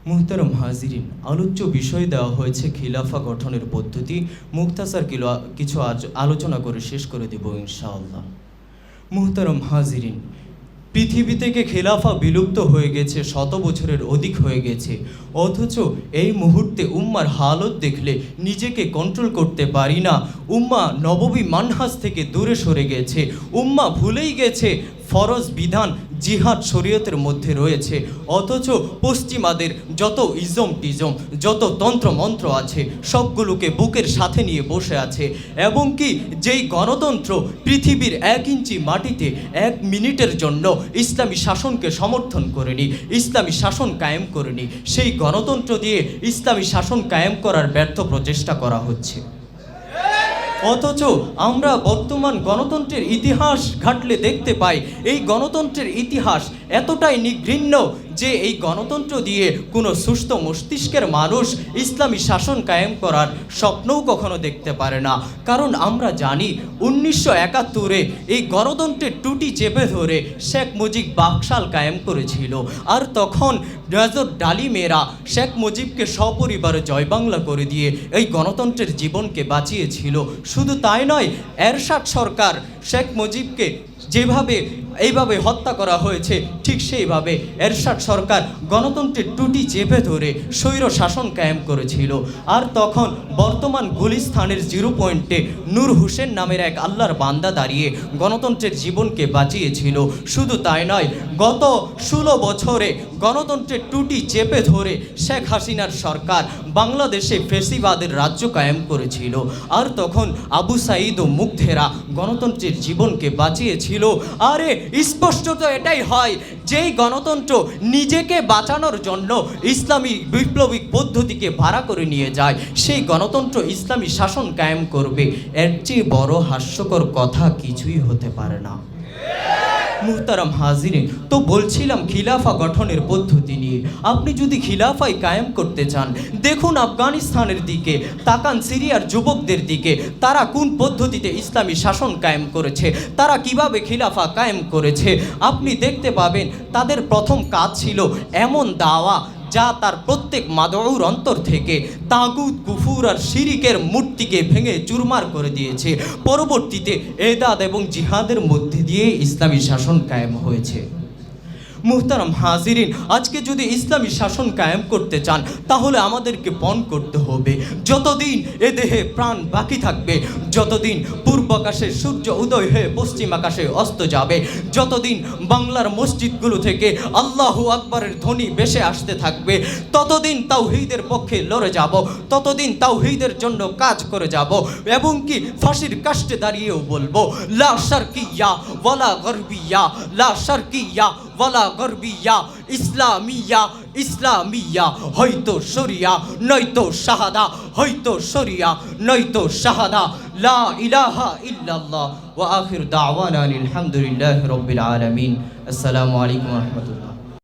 মুহতারাম হাজিরিন, আলোচ্য বিষয় দেওয়া হয়েছে খিলাফা গঠনের পদ্ধতি। মুখতাসার কিছু আলোচনা করে শেষ করে দেব ইনশাআল্লাহ। মুহতারাম হাজিরিন, পৃথিবী থেকে খেলাফা বিলুপ্ত হয়ে গেছে, 100 বছরের অধিক হয়ে গেছে, অথচ এই মুহূর্তে উম্মার হালত দেখলে নিজেকে কন্ট্রোল করতে পারি না। উম্মা নববী মানহাজ থেকে দূরে সরে গেছে। উম্মা ভুলেই গেছে ফরজ বিধান জিহাদ শরীয়তের মধ্যে রয়েছে, অথচ পশ্চিমাদের যত ইজম টিজম, যত তন্ত্র মন্ত্র আছে সবগুলোকে বুকের সাথে নিয়ে বসে আছে। এবং কি যেই গণতন্ত্র পৃথিবীর 1 ইঞ্চি মাটিতে 1 মিনিটের জন্য ইসলামী শাসনকে সমর্থন করেনি, ইসলামী শাসন কায়েম করেনি, সেই গণতন্ত্র দিয়ে ইসলামী শাসন কায়েম করার ব্যর্থ প্রচেষ্টা করা হচ্ছে। অথচ আমরা বর্তমান গণতন্ত্রের ইতিহাস ঘাটলে দেখতে পাই এই গণতন্ত্রের ইতিহাস এতটাই নিঘৃণ্য যে এই গণতন্ত্র দিয়ে কোনো সুস্থ মস্তিষ্কের মানুষ ইসলামী শাসন কায়েম করার স্বপ্নও কখনো দেখতে পারে না। কারণ আমরা জানি 1971-এ এই গণতন্ত্রের টুটি চেপে ধরে শেখ মুজিব বাকশাল কায়েম করেছিল, আর তখন মেজর ডালিমেরা শেখ মুজিবকে সপরিবারে জয় বাংলা করে দিয়ে এই গণতন্ত্রের জীবনকে বাঁচিয়েছিল। শুধু তাই নয়, এরশাদ সরকার শেখ মুজিবকে যেভাবে এইভাবে হত্যা করা হয়েছে, ঠিক সেইভাবে এরশাদ সরকার গণতন্ত্রের টুটি চেপে ধরে স্বৈর শাসন কায়েম করেছিল। আর তখন বর্তমান গুলিস্তানের 0 পয়েন্টে নূর হোসেন নামের এক আল্লাহর বান্দা দাঁড়িয়ে গণতন্ত্রের জীবনকে বাঁচিয়েছিল। শুধু তাই নয়, গত 16 বছরে গণতন্ত্রের টুটি চেপে ধরে শেখ হাসিনার সরকার বাংলাদেশে ফেসিবাদের রাজ্য কায়েম করেছিল। আর তখন আবু সাঈদ ও মুগ্ধেরা গণতন্ত্রের জীবনকে বাঁচিয়েছিল। আরে স্পষ্টত এটাই হয়, যেই গণতন্ত্র নিজেকে বাঁচানোর জন্য ইসলামী বিপ্লবিক পদ্ধতিকে ভাড়া করে নিয়ে যায়, সেই গণতন্ত্র ইসলামী শাসন কায়েম করবে, এর চেয়ে বড় হাস্যকর কথা কিছুই হতে পারে না। মুহতারাম হাজিরিন, তো বলছিলাম খিলাফা গঠনের পদ্ধতি নিয়ে। আপনি যদি খিলাফাই কায়েম করতে চান, দেখুন আফগানিস্তানের দিকে, তাকান সিরিয়ার যুবকদের দিকে, তারা কোন পদ্ধতিতে ইসলামী শাসন কায়েম করেছে, তারা কিভাবে খিলাফা কায়েম করেছে। আপনি দেখতে পাবেন তাদের প্রথম কাজ ছিল এমন দাওয়া যা তার প্রত্যেক মাদউর অন্তর থেকে তাগুত, কুফুর আর শিরিকের মূর্তিকে ভেঙে চুরমার করে দিয়েছে। পরবর্তীতে এদাদ এবং জিহাদের মধ্যে দিয়ে ইসলামী শাসন কায়েম হয়েছে। মুহতারাম হাজিরিন, আজকে যদি ইসলামী শাসন কায়েম করতে চান তাহলে আমাদেরকে পণ করতে হবে, যতদিন এ দেহে প্রাণ বাকি থাকবে, যতদিন পূর্ব আকাশে সূর্য উদয় হয়ে পশ্চিম আকাশে অস্ত যাবে, যতদিন বাংলার মসজিদগুলো থেকে আল্লাহু আকবরের ধ্বনি ভেসে আসতে থাকবে, ততদিন তাওহীদের পক্ষে লড়ে যাব, ততদিন তাওহীদের জন্য কাজ করে যাব। এবং কি ফাঁসির কাষ্টে দাঁড়িয়েও বলবো, লা শারকিয়া ওয়ালা গরবিয়া, লা শারকিয়া ওয়ালা গরবিয়া, ইসলামিয়া ইসলামিয়া, হয়তো শরিয়া নয়তো শাহাদা, হয়তো শরিয়া নয়তো শাহাদা, লা ইলাহা ইল্লাল্লাহ। ওয়া আখির দাওয়ানা আলহামদুলিল্লাহি রাব্বিল আলামিন। আসসালামু আলাইকুম ওয়া রাহমাতুল্লাহ।